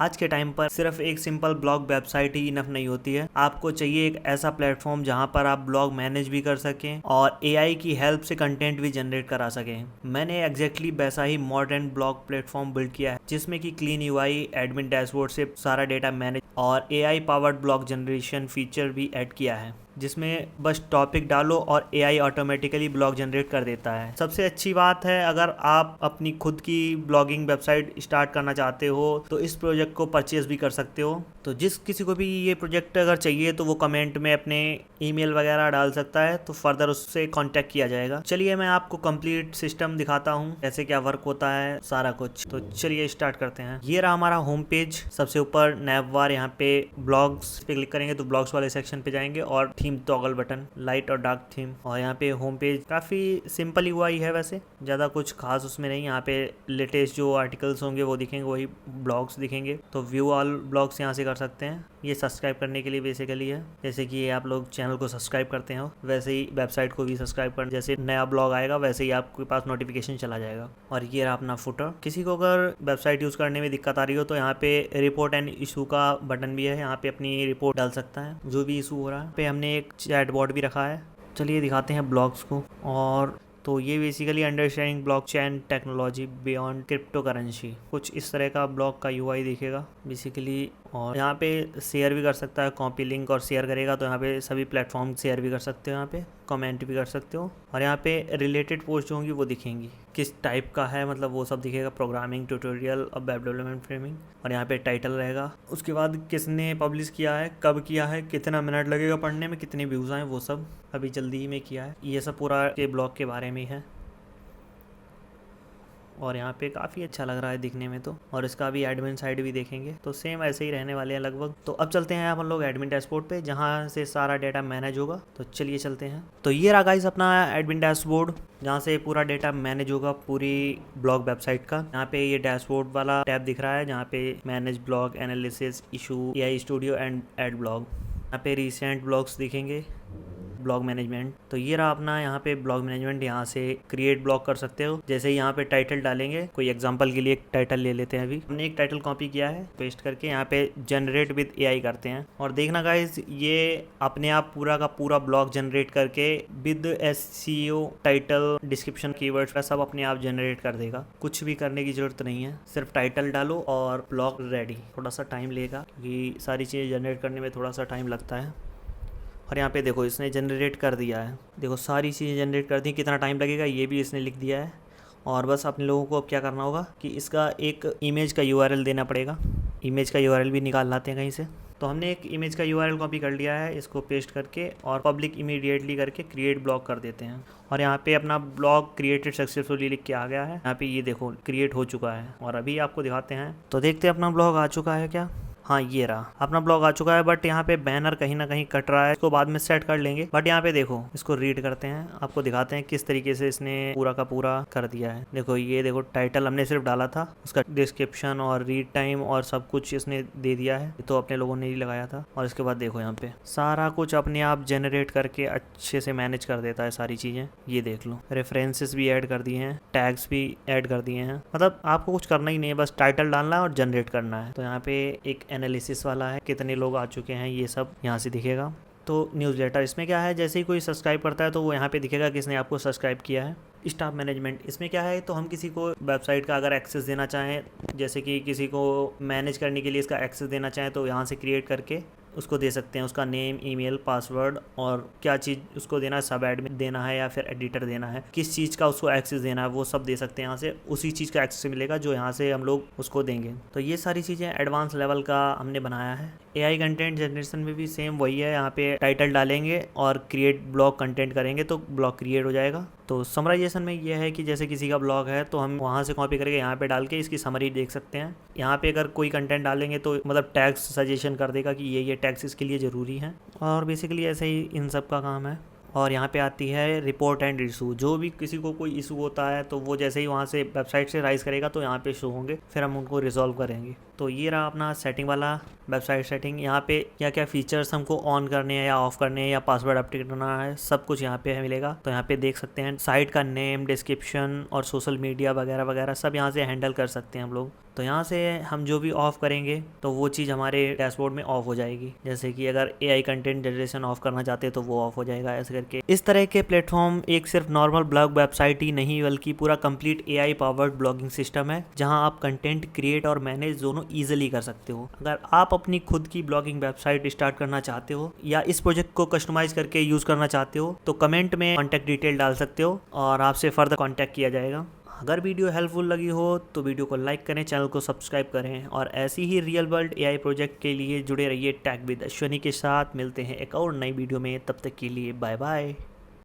आज के टाइम पर सिर्फ एक सिंपल ब्लॉग वेबसाइट ही इनफ नहीं होती है, आपको चाहिए एक ऐसा प्लेटफॉर्म जहां पर आप ब्लॉग मैनेज भी कर सकें और एआई की हेल्प से कंटेंट भी जनरेट करा सकें। मैंने एग्जैक्टली वैसा ही मॉडर्न ब्लॉग प्लेटफॉर्म बिल्ड किया है जिसमें कि क्लीन यूआई, एडमिन डैशबोर्ड से सारा डेटा मैनेज और AI powered blog generation feature भी ऐड किया है, जिसमें बस टॉपिक डालो और एआई ऑटोमेटिकली ब्लॉग जनरेट कर देता है। सबसे अच्छी बात है, अगर आप अपनी खुद की ब्लॉगिंग वेबसाइट स्टार्ट करना चाहते हो तो इस प्रोजेक्ट को परचेज भी कर सकते हो। तो जिस किसी को भी ये प्रोजेक्ट अगर चाहिए तो वो कमेंट में अपने ईमेल वगैरह डाल सकता है, तो फर्दर उससे कांटेक्ट किया जाएगा। चलिए मैं आपको कंप्लीट सिस्टम दिखाता हूँ, कैसे क्या वर्क होता है सारा कुछ। तो चलिए स्टार्ट करते हैं। ये रहा हमारा होम पेज। सबसे ऊपर नैवबार, यहाँ पे ब्लॉग्स पे क्लिक करेंगे तो ब्लॉग्स वाले सेक्शन पे जाएंगे और थीम टॉगल बटन, लाइट और डार्क थीम। और यहाँ पे होम पेज काफ़ी सिंपल यूआई है, वैसे ज़्यादा कुछ खास उसमें नहीं। यहाँ पे लेटेस्ट जो आर्टिकल्स होंगे वो दिखेंगे, वही ब्लॉग्स दिखेंगे। तो व्यू ऑल ब्लॉग्स यहाँ से कर सकते हैं। ये सब्सक्राइब करने के लिए बेसिकली है, जैसे कि आप लोग चैनल को सब्सक्राइब करते हो वैसे ही वेबसाइट को भी सब्सक्राइब कर, जैसे नया ब्लॉग आएगा वैसे ही आपके पास नोटिफिकेशन चला जाएगा। और ये रहा अपना फुटर। किसी को अगर वेबसाइट यूज़ करने में दिक्कत आ रही हो तो यहाँ पे रिपोर्ट एंड इशू का बटन भी है, यहाँ पे अपनी रिपोर्ट डाल सकता है जो भी इशू हो रहा है। पे हमने एक चैटबॉट भी रखा है। चलिए दिखाते हैं ब्लॉग्स को। और तो ये basically understanding blockchain technology beyond crypto currency, कुछ इस तरह का ब्लॉग का यूआई दिखेगा बेसिकली। और यहाँ पे शेयर भी कर सकता है, कॉपी लिंक और शेयर करेगा तो यहाँ पे सभी प्लेटफॉर्म शेयर भी कर सकते हो, यहाँ पे कमेंट भी कर सकते हो। और यहाँ पे रिलेटेड पोस्ट जो होंगी वो दिखेंगी, किस टाइप का है मतलब वो सब दिखेगा, प्रोग्रामिंग, ट्यूटोरियल और वेब डेवलपमेंट फ्रेमिंग। और यहाँ पे टाइटल रहेगा, उसके बाद किसने पब्लिश किया है, कब किया है, कितना मिनट लगेगा पढ़ने में, कितने व्यूज़ आए, वो सब अभी जल्दी ही में किया है। ये सब पूरा के ब्लॉग के बारे में है। और यहाँ पे काफ़ी अच्छा लग रहा है दिखने में तो। और इसका भी एडमिन साइड भी देखेंगे तो सेम ऐसे ही रहने वाले हैं लगभग। तो अब चलते हैं हम लोग एडमिन डैशबोर्ड पे, जहाँ से सारा डेटा मैनेज होगा। तो चलिए चलते हैं। तो ये रहा गाइस अपना एडमिन डैशबोर्ड, जहाँ से पूरा डेटा मैनेज होगा पूरी ब्लॉग वेबसाइट का। यहाँ पे ये डैशबोर्ड वाला टैब दिख रहा है, जहाँ पे manage blog, analysis, issue, AI studio and ad blog. यहाँ पे रिसेंट ब्लॉग्स दिखेंगे, ब्लॉग मैनेजमेंट। तो ये रहा अपना यहाँ पे ब्लॉग मैनेजमेंट। यहाँ से क्रिएट ब्लॉग कर सकते हो, जैसे ही यहाँ पे टाइटल डालेंगे, कोई एग्जांपल के लिए एक टाइटल ले लेते हैं। अभी हमने एक टाइटल कॉपी किया है, पेस्ट करके यहाँ पे जनरेट विद एआई करते हैं। और देखना गाइस, ये अपने आप पूरा का पूरा ब्लॉग जनरेट करके with SEO, title, description, keywords का सब अपने आप जनरेट कर देगा। कुछ भी करने की जरूरत नहीं है, सिर्फ टाइटल डालो और ब्लॉग रेडी। थोड़ा सा टाइम लेगा क्योंकि सारी चीज़ें जनरेट करने में थोड़ा सा टाइम लगता है। और यहाँ पे देखो इसने जनरेट कर दिया है, देखो सारी चीज़ें जनरेट कर दी। कितना टाइम लगेगा ये भी इसने लिख दिया है। और बस अपने लोगों को अब क्या करना होगा कि इसका एक इमेज का यूआरएल देना पड़ेगा। इमेज का यूआरएल भी निकाल लाते हैं कहीं से। तो हमने एक इमेज का यूआरएल कॉपी कर लिया है, इसको पेस्ट करके और पब्लिक इमीडिएटली करके क्रिएट ब्लॉग कर देते हैं। और यहाँ पे अपना ब्लॉग क्रिएटेड सक्सेसफुली लिख के आ गया है। यहाँ पे ये देखो क्रिएट हो चुका है। और अभी आपको दिखाते हैं, तो देखते हैं अपना ब्लॉग आ चुका है क्या। हाँ ये रहा अपना ब्लॉग आ चुका है, बट यहाँ पे बैनर कहीं ना कहीं कट रहा है, इसको बाद में सेट कर लेंगे। बट यहाँ पे देखो, इसको रीड करते हैं, आपको दिखाते हैं किस तरीके से इसने पूरा का पूरा कर दिया है। देखो ये देखो, टाइटल हमने सिर्फ डाला था, उसका डिस्क्रिप्शन और रीड टाइम और सब कुछ इसने दे दिया है, तो अपने लोगों ने ही लगाया था। और इसके बाद देखो यहाँ पे सारा कुछ अपने आप जनरेट करके अच्छे से मैनेज कर देता है सारी चीजें। ये देख लो, रेफरेंसेस भी ऐड कर दिए हैं, टैग्स भी ऐड कर दिए हैं। मतलब आपको कुछ करना ही नहीं है, बस टाइटल डालना है और जनरेट करना है। तो यहाँ पे एक एनालिसिस वाला है, कितने लोग आ चुके हैं ये सब यहाँ से दिखेगा। तो न्यूज़लेटर, इसमें क्या है, जैसे ही कोई सब्सक्राइब करता है तो वो यहाँ पे दिखेगा किसने आपको सब्सक्राइब किया है। स्टाफ मैनेजमेंट, इसमें क्या है, तो हम किसी को वेबसाइट का अगर एक्सेस देना चाहें, जैसे कि किसी को मैनेज करने के लिए इसका एक्सेस देना चाहें, तो यहाँ से क्रिएट करके उसको दे सकते हैं, उसका नेम, ईमेल, पासवर्ड और क्या चीज़ उसको देना है, सब एडमिन देना है या फिर एडिटर देना है, किस चीज़ का उसको एक्सेस देना है, वो सब दे सकते हैं। यहाँ से उसी चीज़ का एक्सेस मिलेगा जो यहाँ से हम लोग उसको देंगे। तो ये सारी चीज़ें एडवांस लेवल का हमने बनाया है। एआई कंटेंट जनरेशन में भी सेम वही है, यहाँ पे टाइटल डालेंगे और क्रिएट ब्लॉग कंटेंट करेंगे तो ब्लॉग क्रिएट हो जाएगा। तो समराइजेशन में ये है कि जैसे किसी का ब्लॉग है तो हम वहाँ से कॉपी करके यहाँ पे डाल के इसकी समरी देख सकते हैं। यहाँ पे अगर कोई कंटेंट डालेंगे तो मतलब टैग्स सजेशन कर देगा कि ये टैग्स इसके लिए ज़रूरी हैं। और बेसिकली ऐसे ही इन सब का काम है। और यहाँ पे आती है रिपोर्ट एंड इशू, जो भी किसी को कोई इशू होता है तो वो जैसे ही वहाँ से वेबसाइट से राइज करेगा तो यहाँ पे शो होंगे, फिर हम उनको रिजॉल्व करेंगे। तो तो ये रहा अपना सेटिंग वाला वेबसाइट सेटिंग। यहाँ पे क्या क्या फीचर्स हमको ऑन करने हैं या ऑफ करने हैं या पासवर्ड अपडेट करना है, सब कुछ यहाँ पे मिलेगा। तो यहाँ पे देख सकते हैं साइट का नेम, डिस्क्रिप्शन और सोशल मीडिया वगैरह वगैरह सब यहाँ से हैंडल कर सकते हैं हम लोग। तो यहाँ से हम जो भी ऑफ करेंगे तो वो चीज़ हमारे डैशबोर्ड में ऑफ हो जाएगी। जैसे कि अगर AI कंटेंट जनरेशन ऑफ करना चाहते हैं तो वो ऑफ हो जाएगा ऐसे करके। इस तरह के प्लेटफॉर्म एक सिर्फ नॉर्मल ब्लॉग वेबसाइट ही नहीं बल्कि पूरा complete AI powered blogging system है, जहाँ आप कंटेंट क्रिएट और मैनेज दोनों ईजिली कर सकते हो। अगर आप अपनी खुद की ब्लॉगिंग वेबसाइट स्टार्ट करना चाहते हो या इस प्रोजेक्ट को कस्टमाइज करके यूज़ करना चाहते हो तो कमेंट में कॉन्टैक्ट डिटेल डाल सकते हो और आपसे फर्दर कॉन्टैक्ट किया जाएगा। अगर वीडियो हेल्पफुल लगी हो तो वीडियो को लाइक करें, चैनल को सब्सक्राइब करें और ऐसी ही रियल वर्ल्ड AI प्रोजेक्ट के लिए जुड़े रहिए टैग विद अश्वनी के साथ। मिलते हैं एक और नई वीडियो में, तब तक के लिए बाय बाय।